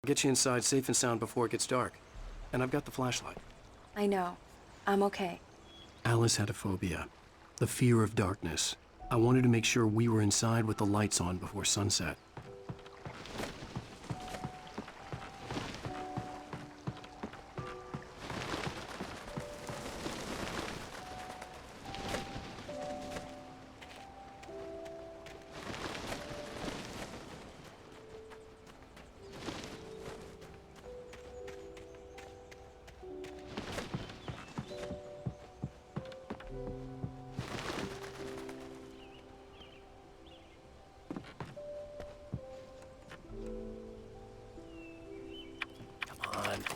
Get you inside safe and sound before it gets dark. And I've got the flashlight. I know. I'm okay. Alice had a phobia. The fear of darkness. I wanted to make sure we were inside with the lights on before sunset.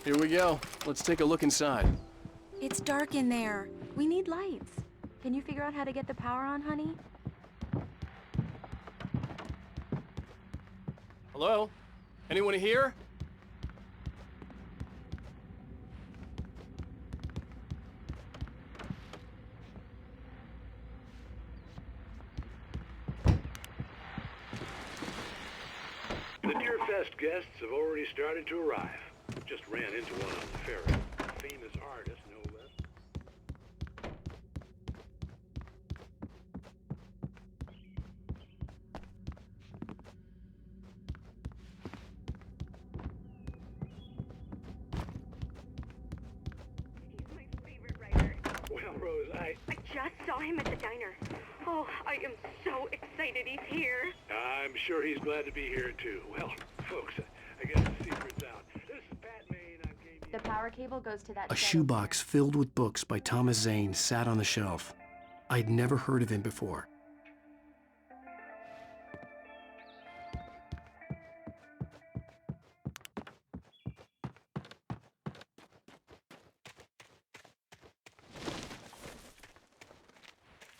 Here we go. Let's take a look inside. It's dark in there. We need lights. Can you figure out how to get the power on, honey? Hello? Anyone here? The Deerfest guests have already started to arrive. Just ran into one on the ferry. A famous artist, no less. He's my favorite writer. Well, Rose, I just saw him at the diner. Oh, I am so excited he's here. I'm sure he's glad to be here, too. Well, folks, I guess the secret's out. This is Pat Maine. I'm The power cable goes to that A shed shoebox filled with books by Thomas Zane sat on the shelf. I'd never heard of him before.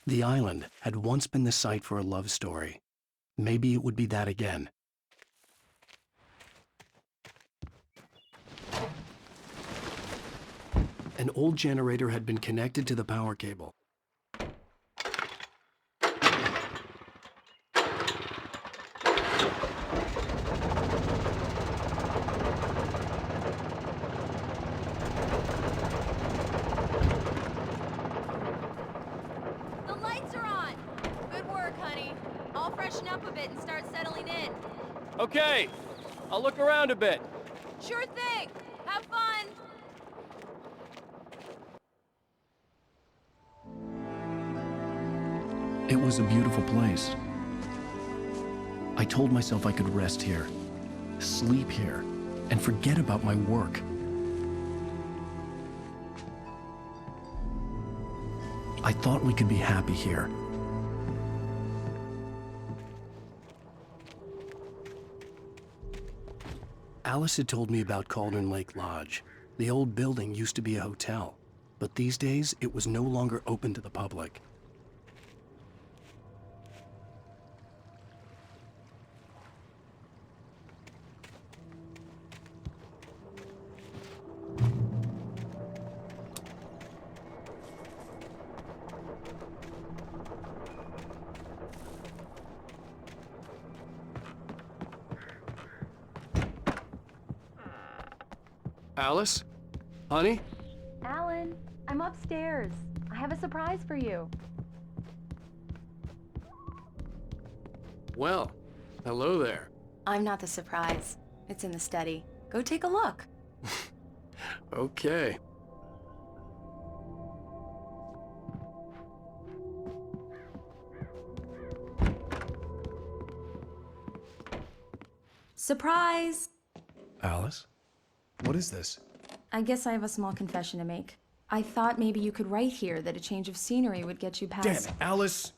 The island had once been the site for a love story. Maybe it would be that again. An old generator had been connected to the power cable. The lights are on! Good work, honey. I'll freshen up a bit and start settling in. Okay, I'll look around a bit. Sure thing! Have fun! It was a beautiful place. I told myself I could rest here, sleep here, and forget about my work. I thought we could be happy here. Alice had told me about Cauldron Lake Lodge. The old building used to be a hotel, but these days it was no longer open to the public. Alice? Honey? Alan, I'm upstairs. I have a surprise for you. Well, hello there. I'm not the surprise. It's in the study. Go take a look. Okay. Surprise! Alice? What is this? I guess I have a small confession to make. I thought maybe you could write here that a change of scenery would get you past... Damn it, Alice!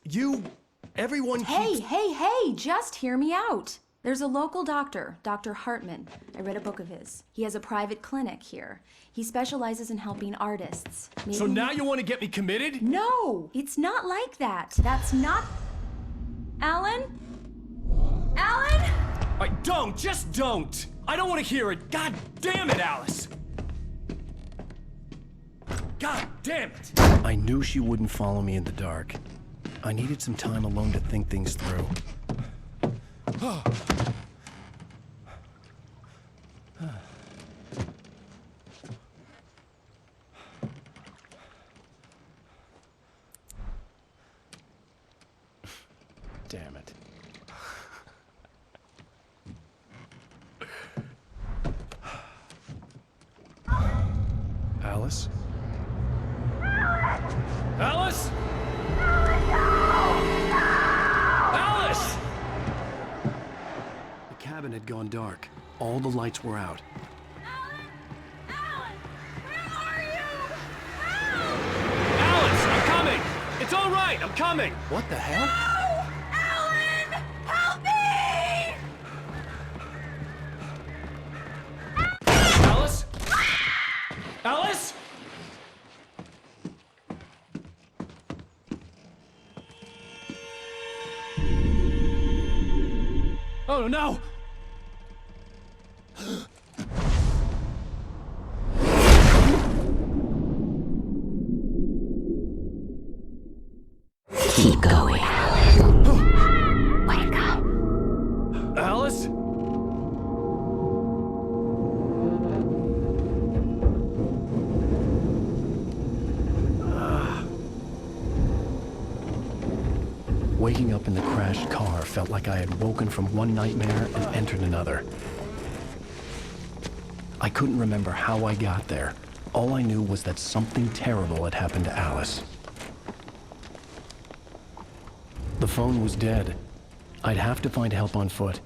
Everyone Hey, hey, just hear me out! There's a local doctor, Dr. Hartman. I read a book of his. He has a private clinic here. He specializes in helping artists. So now you want to get me committed? No! It's not like that. That's not... Alan? Alan? Just don't! I don't want to hear it! God damn it, Alice! God damn it! I knew she wouldn't follow me in the dark. I needed some time alone to think things through. Damn it. Alice? Alice? Alice! The cabin had gone dark. All the lights were out. Alice, I'm coming! It's all right, I'm coming! What the hell? Alan! Help me! Alice? Alice? Oh no! Keep going, Alan. Wake up. Alice? Waking up in the crashed car felt like I had woken from one nightmare and entered another. I couldn't remember how I got there. All I knew was that something terrible had happened to Alice. The phone was dead. I'd have to find help on foot.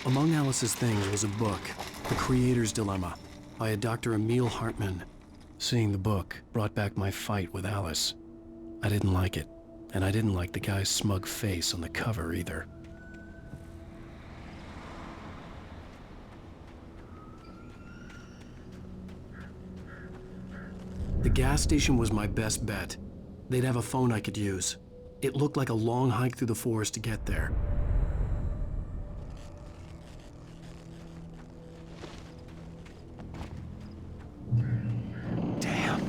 Among Alice's things was a book, The Creator's Dilemma, by a Dr. Emil Hartman. Seeing the book brought back my fight with Alice. I didn't like it, and I didn't like the guy's smug face on the cover either. The gas station was my best bet. They'd have a phone I could use. It looked like a long hike through the forest to get there. Damn.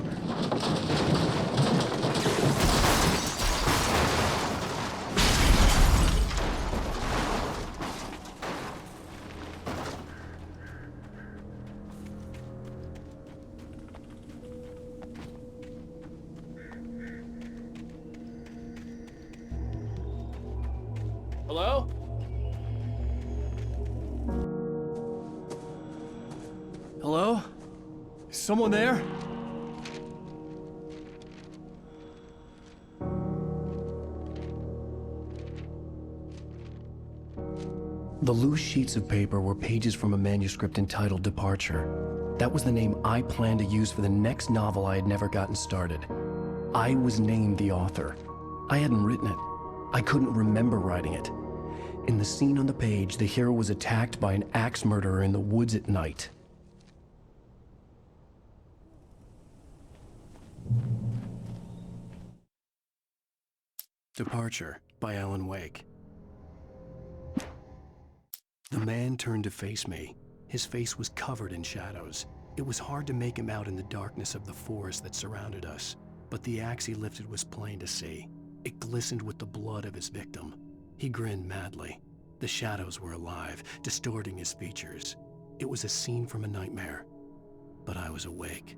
Hello? Hello? Is someone there? The loose sheets of paper were pages from a manuscript entitled Departure. That was the name I planned to use for the next novel I had never gotten started. I was named the author. I hadn't written it. I couldn't remember writing it. In the scene on the page, the hero was attacked by an axe murderer in the woods at night. Departure by Alan Wake. The man turned to face me. His face was covered in shadows. It was hard to make him out in the darkness of the forest that surrounded us, but the axe he lifted was plain to see. It glistened with the blood of his victim. He grinned madly. The shadows were alive, distorting his features. It was a scene from a nightmare, but I was awake.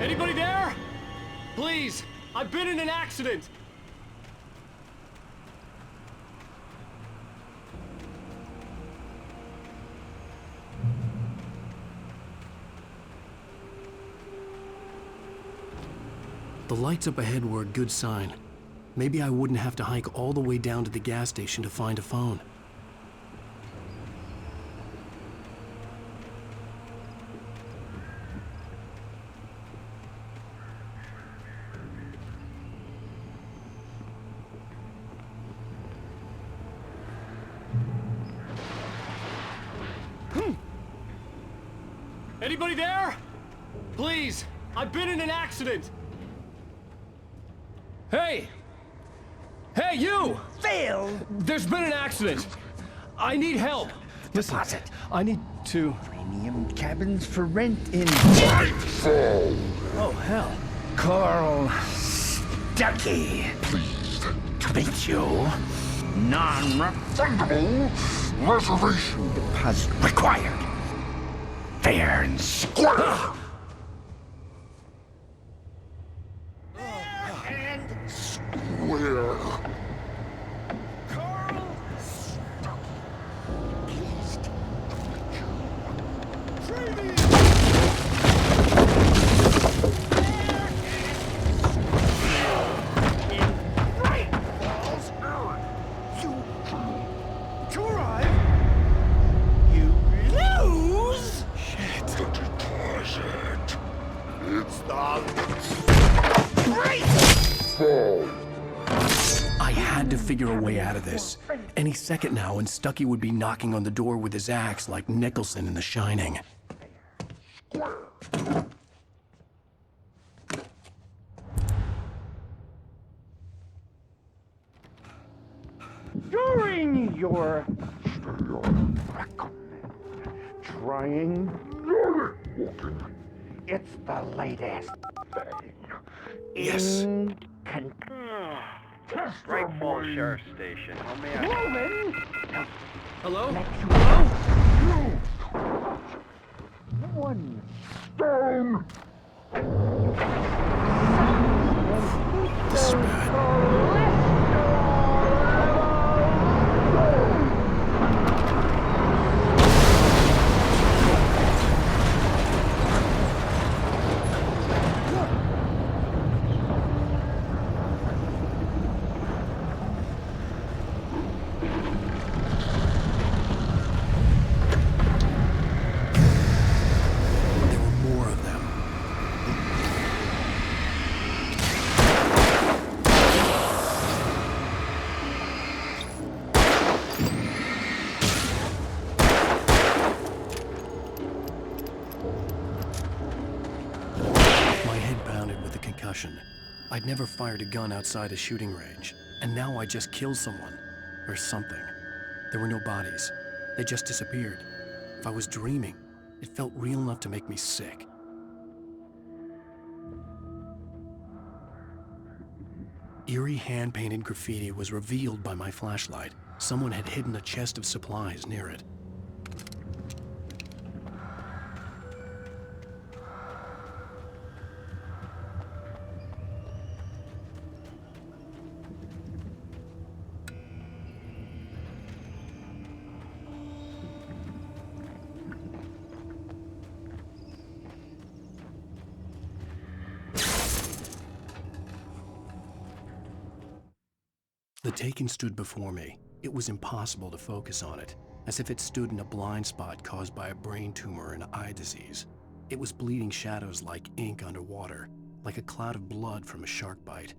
Anybody there? Please, I've been in an accident. The lights up ahead were a good sign. Maybe I wouldn't have to hike all the way down to the gas station to find a phone. Anybody there? Please, I've been in an accident. Hey! Hey, you! Phil! There's been an accident. I need help. Listen, Deposit. I need to... Premium cabins for rent in... Oh, hell. Carl Stuckey. Pleased to meet you. Non-refundable reservation deposit required. Fair and square. Fair and square. Carl Stuckey. Pleased to meet you. Trading. I had to figure a way out of this. Any second now, and Stuckey would be knocking on the door with his axe like Nicholson in The Shining. During your trying it's the latest thing. Yes. Great Falls Sheriff Station. How may I... Hello? One stone. This is bad. I'd never fired a gun outside a shooting range, and now I just killed someone. Or something. There were no bodies. They just disappeared. If I was dreaming, it felt real enough to make me sick. Eerie hand-painted graffiti was revealed by my flashlight. Someone had hidden a chest of supplies near it. The Taken stood before me. It was impossible to focus on it, as if it stood in a blind spot caused by a brain tumor and eye disease. It was bleeding shadows like ink underwater, like a cloud of blood from a shark bite.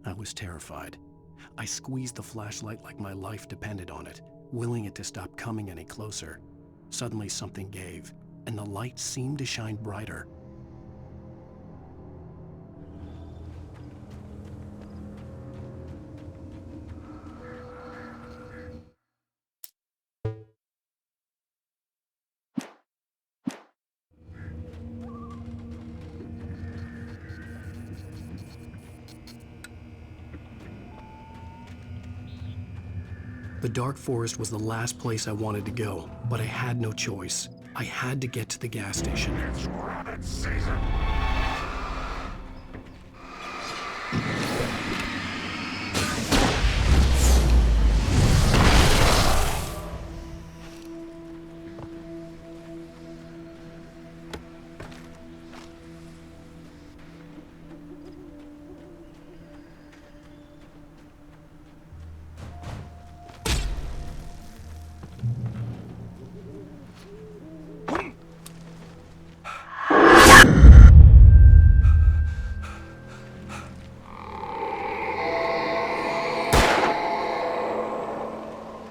I was terrified. I squeezed the flashlight like my life depended on it, willing it to stop coming any closer. Suddenly something gave, and the light seemed to shine brighter. The dark forest was the last place I wanted to go, but I had no choice. I had to get to the gas station. It's rabbit season.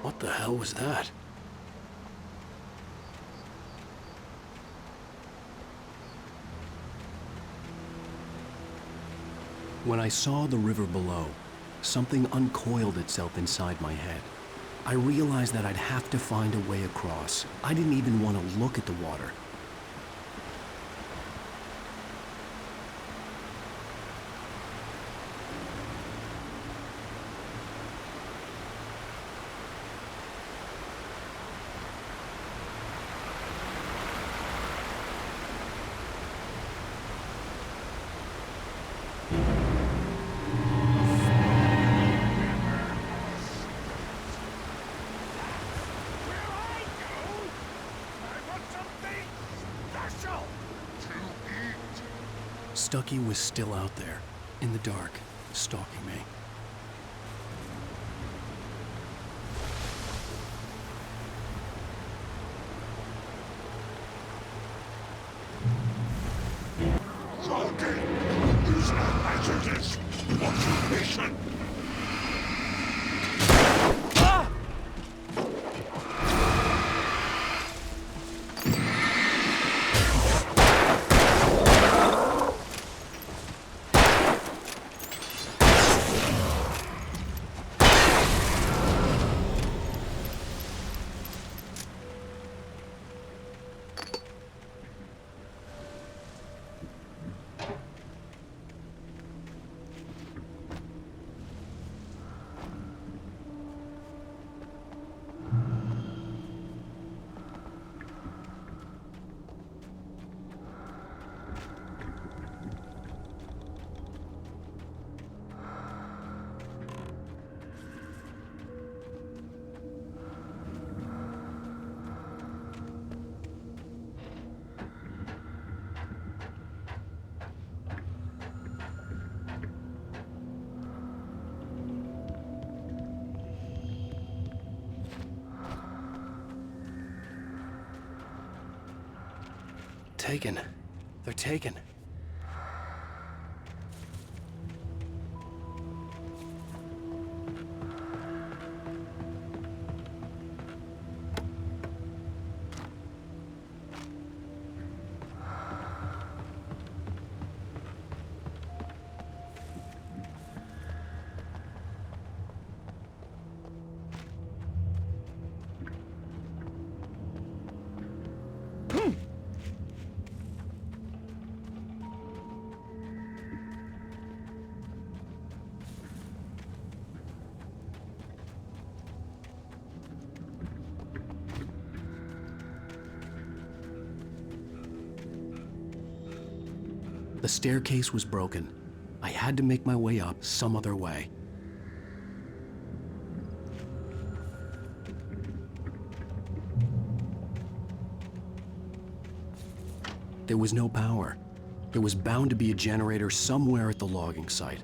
What the hell was that? When I saw the river below, something uncoiled itself inside my head. I realized that I'd have to find a way across. I didn't even want to look at the water. Stucky was still out there, in the dark, stalking me. Taken. They're taken. The staircase was broken. I had to make my way up some other way. There was no power. There was bound to be a generator somewhere at the logging site.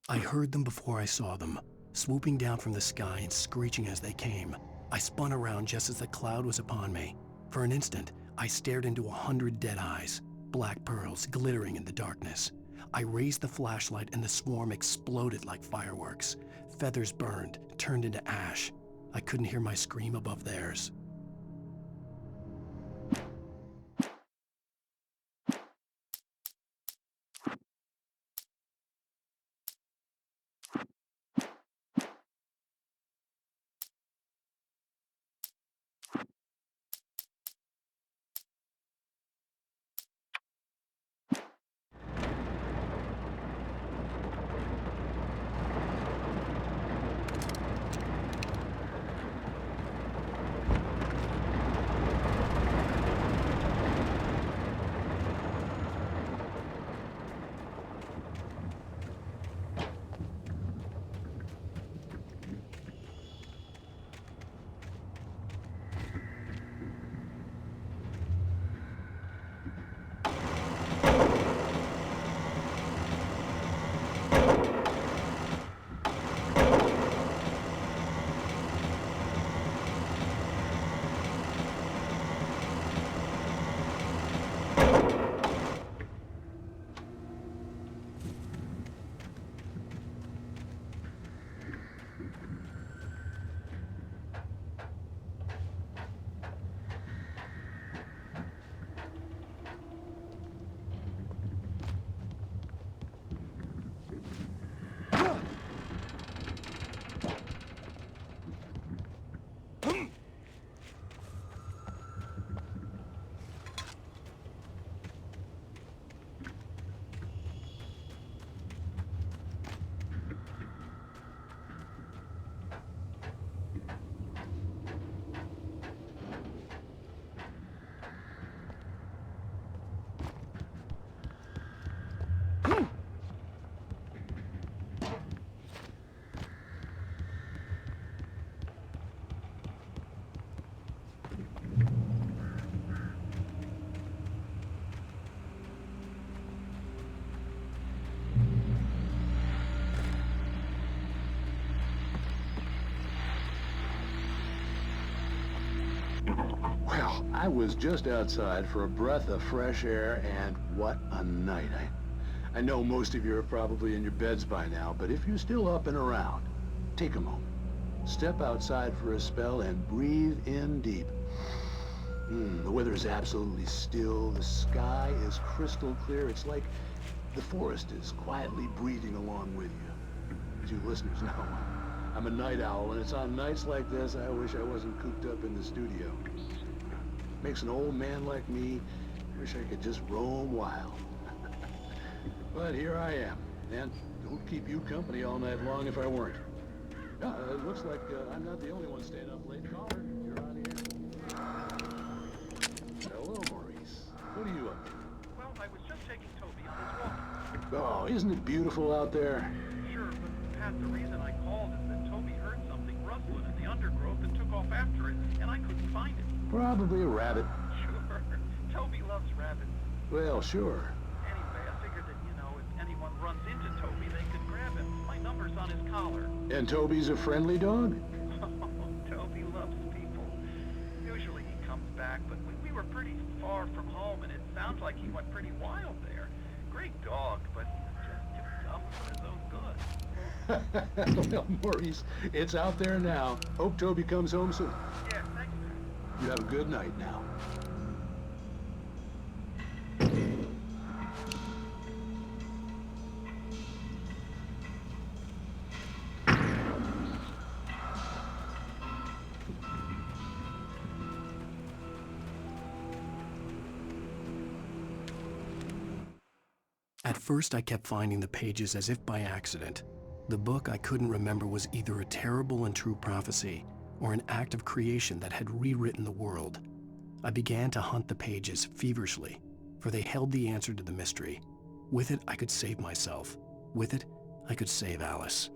I heard them before I saw them, swooping down from the sky and screeching as they came. I spun around just as the cloud was upon me. For an instant, I stared into 100 dead eyes, black pearls glittering in the darkness. I raised the flashlight and the swarm exploded like fireworks. Feathers burned, turned into ash. I couldn't hear my scream above theirs. I was just outside for a breath of fresh air, and what a night. I know most of you are probably in your beds by now, but if you're still up and around, take a moment. Step outside for a spell and breathe in deep. The weather is absolutely still. The sky is crystal clear. It's like the forest is quietly breathing along with you. As you listeners know, I'm a night owl, and it's on nights like this I wish I wasn't cooped up in the studio. Makes an old man like me wish I could just roam wild. But here I am, and don't keep you company all night long if I weren't. It looks like I'm not the only one staying up late. Caller, you're on here. Hello, Maurice. What are you up to? Well, I was just taking Toby on his walk. Oh, isn't it beautiful out there? Sure, but Pat, the reason I called is that Toby heard something rustling in the undergrowth and took off after it, and I couldn't find it. Probably a rabbit. Sure. Toby loves rabbits. Well, sure. Anyway, I figured that, if anyone runs into Toby, they could grab him. My number's on his collar. And Toby's a friendly dog? Toby loves people. Usually he comes back, but we were pretty far from home, and it sounds like he went pretty wild there. Great dog, but just too dumb for his own good. Well, Maurice, it's out there now. Hope Toby comes home soon. Yeah, thanks. You have a good night now. At first, I kept finding the pages as if by accident. The book I couldn't remember was either a terrible and true prophecy or an act of creation that had rewritten the world. I began to hunt the pages feverishly, for they held the answer to the mystery. With it, I could save myself. With it, I could save Alice.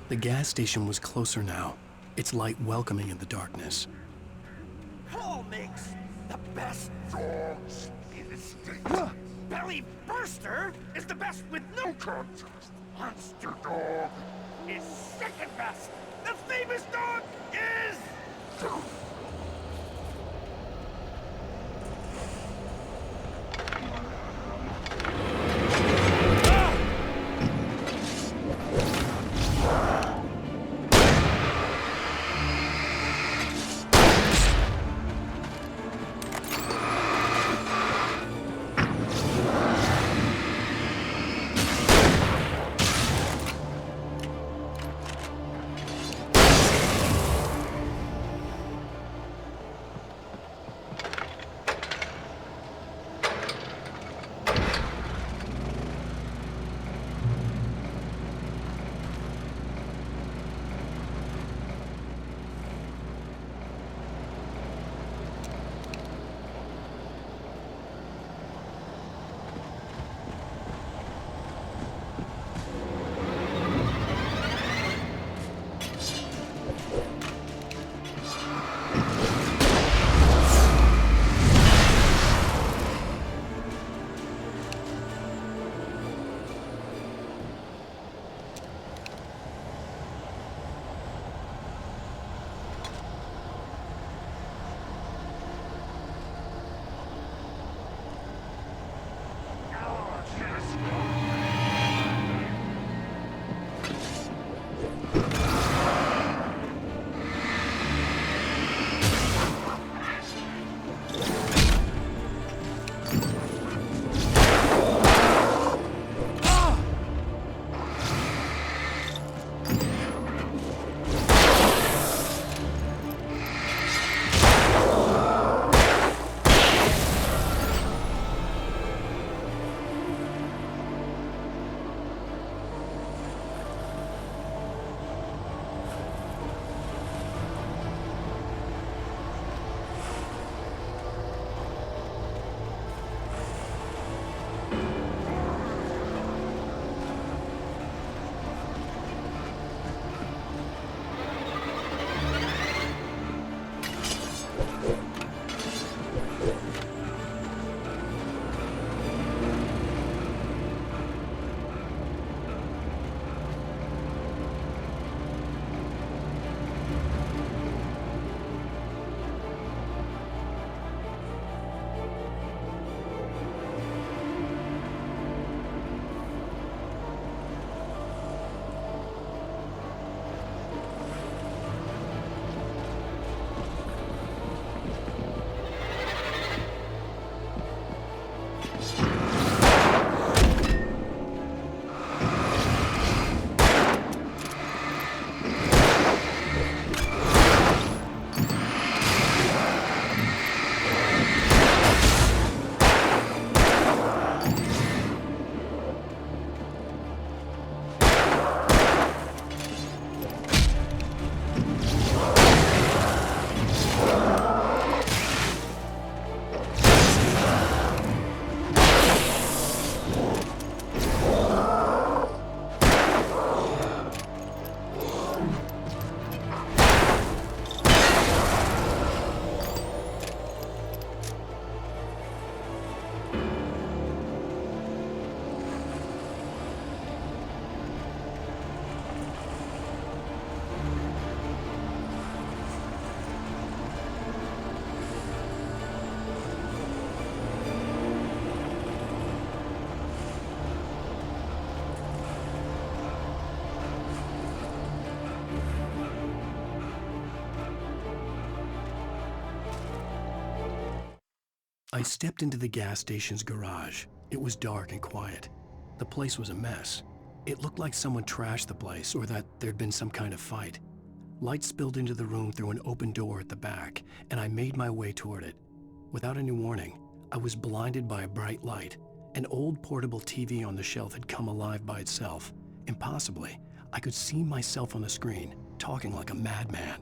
The gas station was closer now, its light welcoming in the darkness. Paul makes the best dogs in the state. Belly Burster is the best with no contest. Monster Dog is second best. The famous dog is... I stepped into the gas station's garage. It was dark and quiet. The place was a mess. It looked like someone trashed the place or that there'd been some kind of fight. Light spilled into the room through an open door at the back, and I made my way toward it. Without any warning, I was blinded by a bright light. An old portable TV on the shelf had come alive by itself. Impossibly, I could see myself on the screen, talking like a madman.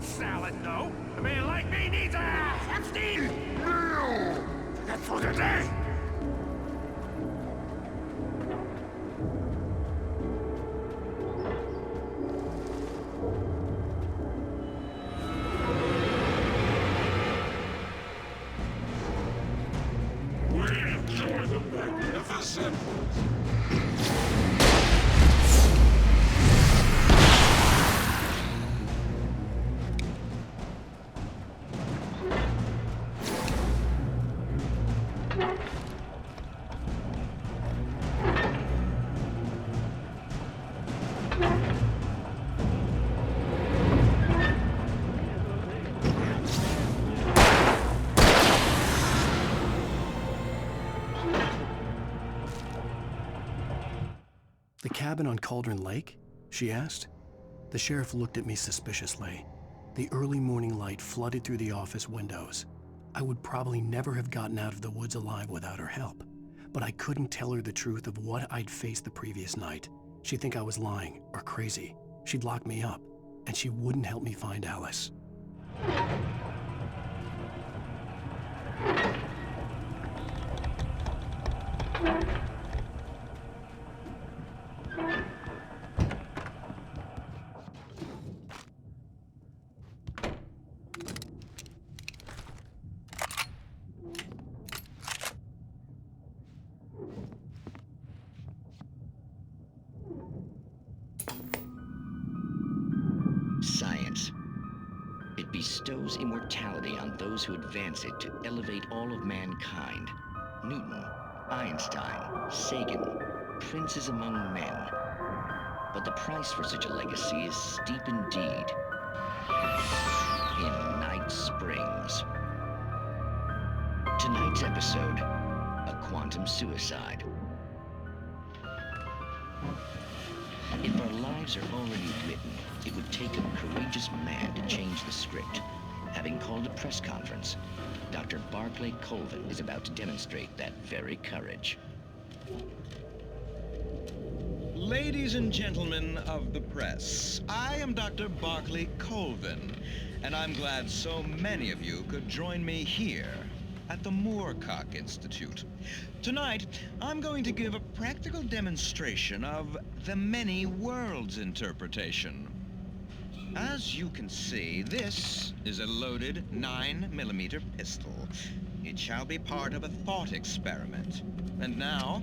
Salad, no. A man like me needs a Epstein. No. That's for the day. We enjoy the magnificent. The cabin on Cauldron Lake? She asked. The sheriff looked at me suspiciously. The early morning light flooded through the office windows. I would probably never have gotten out of the woods alive without her help, but I couldn't tell her the truth of what I'd faced the previous night. She'd think I was lying or crazy. She'd lock me up, and she wouldn't help me find Alice. Science. It bestows immortality on those who advance it to elevate all of mankind. Newton, Einstein, Sagan, princes among men. But the price for such a legacy is steep indeed. In Night Springs. Tonight's episode, a quantum suicide. If our lives are already written, it would take a courageous man to change the script. Having called a press conference, Dr. Barclay Colvin is about to demonstrate that very courage. Ladies and gentlemen of the press, I am Dr. Barclay Colvin, and I'm glad so many of you could join me here at the Moorcock Institute. Tonight, I'm going to give a practical demonstration of the many worlds interpretation. As you can see, this is a loaded 9mm pistol. It shall be part of a thought experiment. And now,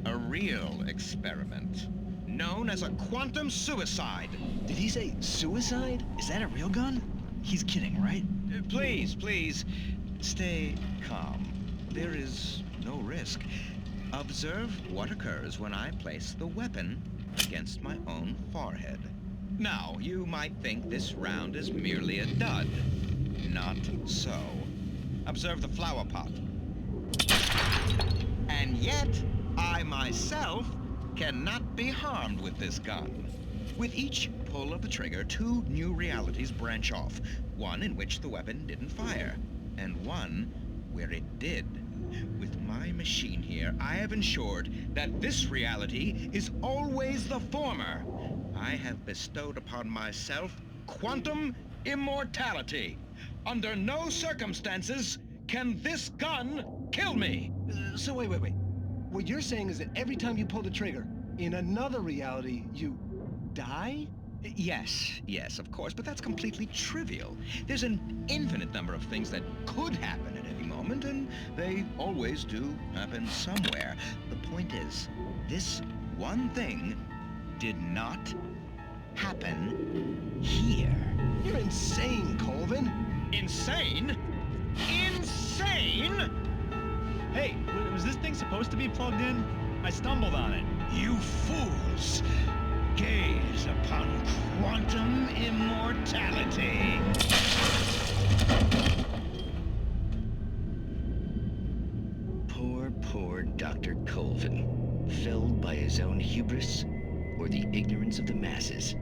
a real experiment, known as a quantum suicide. Did he say suicide? Is that a real gun? He's kidding, right? Please, stay calm. There is no risk. Observe what occurs when I place the weapon against my own forehead. Now, you might think this round is merely a dud. Not so. Observe the flower pot. And yet, I myself cannot be harmed with this gun. With each pull of the trigger, two new realities branch off. One in which the weapon didn't fire, and one where it did. With my machine here, I have ensured that this reality is always the former. I have bestowed upon myself quantum immortality. Under no circumstances can this gun kill me. So wait. What you're saying is that every time you pull the trigger, in another reality, you die? Yes, of course, but that's completely trivial. There's an infinite number of things that could happen at any moment, and they always do happen somewhere. The point is, this one thing did not happen here. You're insane, Colvin. Insane? Insane? Hey, was this thing supposed to be plugged in? I stumbled on it. You fools! Gaze upon quantum immortality. Poor Dr. Colvin, felled by his own hubris or the ignorance of the masses.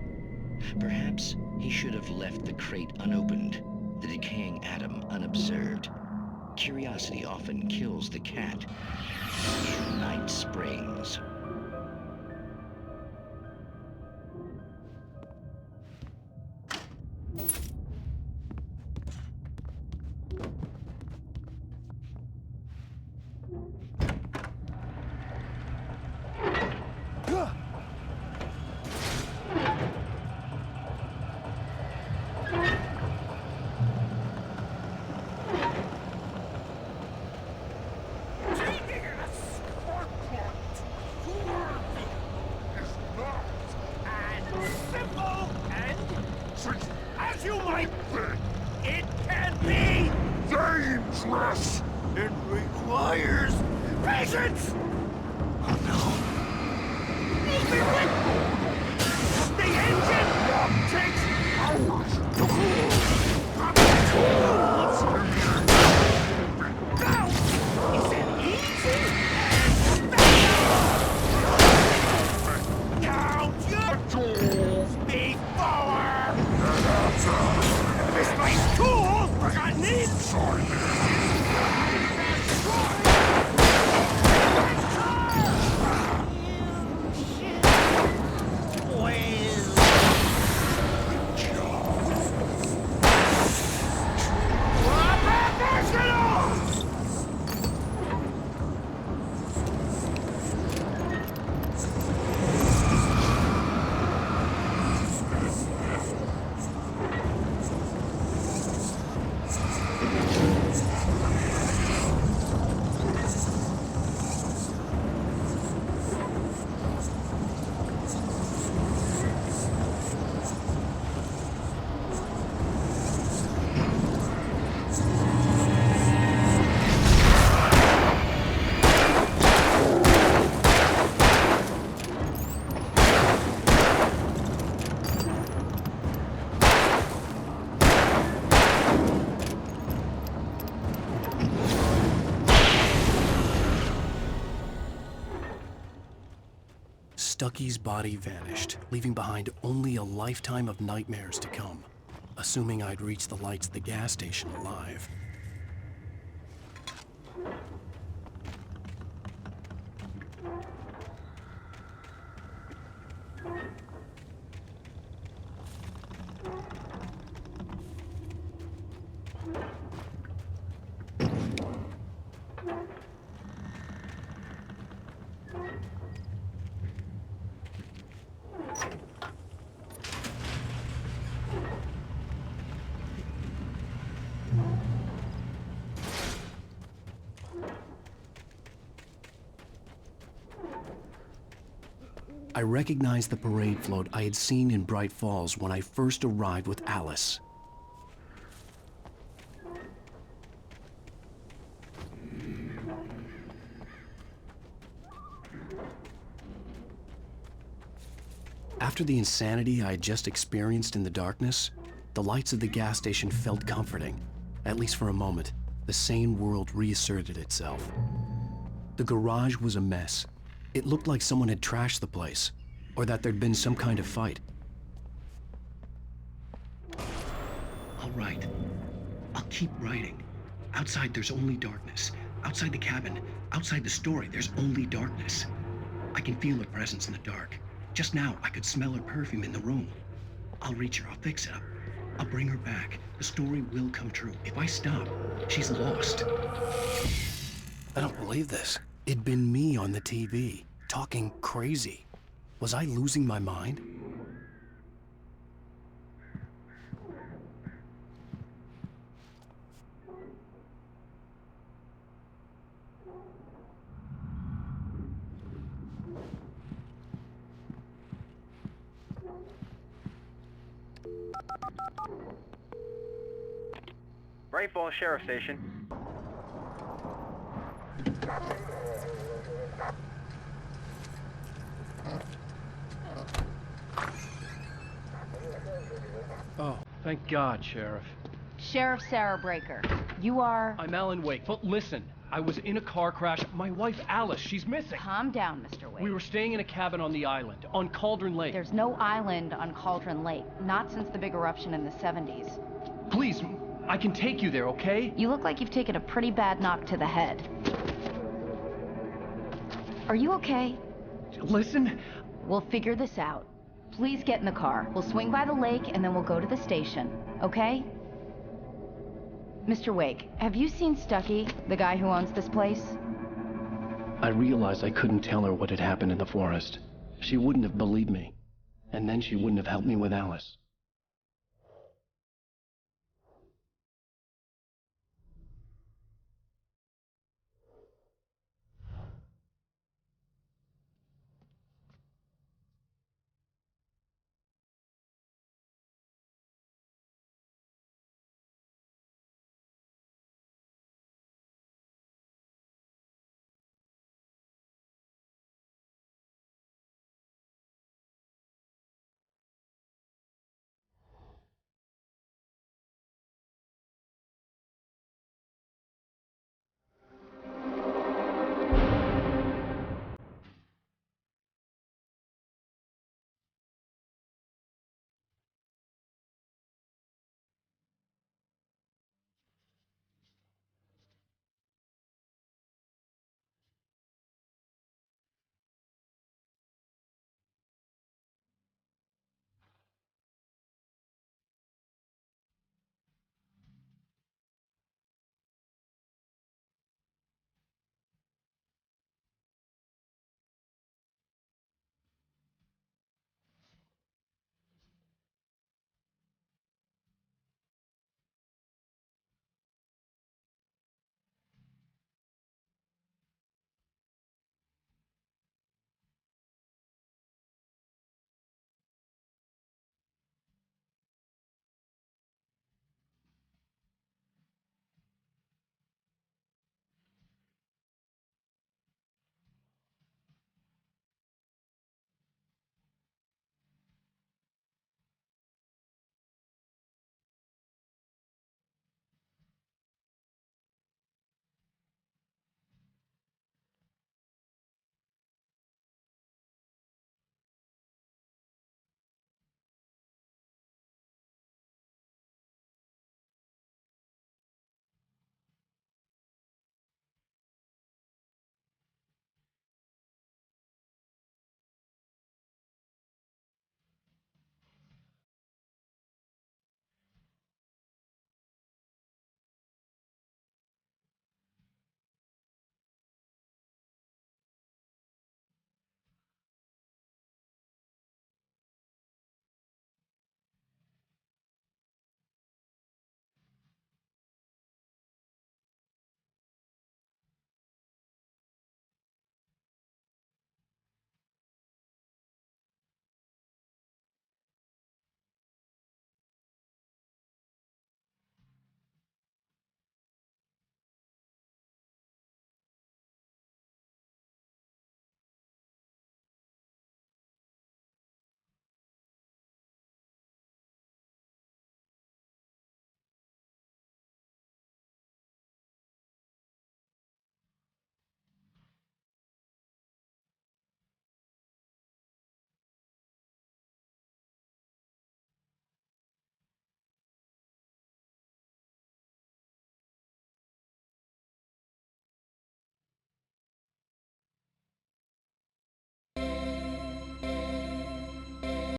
Perhaps he should have left the crate unopened, the decaying atom unobserved. Curiosity often kills the cat. In Night Springs. Stucky's body vanished, leaving behind only a lifetime of nightmares to come, assuming I'd reach the lights at the gas station alive. I recognized the parade float I had seen in Bright Falls when I first arrived with Alice. After the insanity I had just experienced in the darkness, the lights of the gas station felt comforting. At least for a moment, the sane world reasserted itself. The garage was a mess. It looked like someone had trashed the place, or that there'd been some kind of fight. All right. I'll keep writing. Outside, there's only darkness. Outside the cabin, outside the story, there's only darkness. I can feel her presence in the dark. Just now, I could smell her perfume in the room. I'll reach her. I'll fix it up. I'll bring her back. The story will come true. If I stop, she's lost. I don't believe this. It'd been me on the TV, talking crazy. Was I losing my mind? Great Falls Sheriff Station. Oh, thank God, Sheriff. Sheriff Sarah Breaker. You are... I'm Alan Wake. But listen, I was in a car crash. My wife, Alice, she's missing. Calm down, Mr. Wake. We were staying in a cabin on the island, on Cauldron Lake. There's no island on Cauldron Lake. Not since the big eruption in the 70s. Please, I can take you there, okay? You look like you've taken a pretty bad knock to the head. Are you okay? Listen. We'll figure this out. Please get in the car. We'll swing by the lake and then we'll go to the station, okay? Mr. Wake, have you seen Stucky, the guy who owns this place? I realized I couldn't tell her what had happened in the forest. She wouldn't have believed me. And then she wouldn't have helped me with Alice.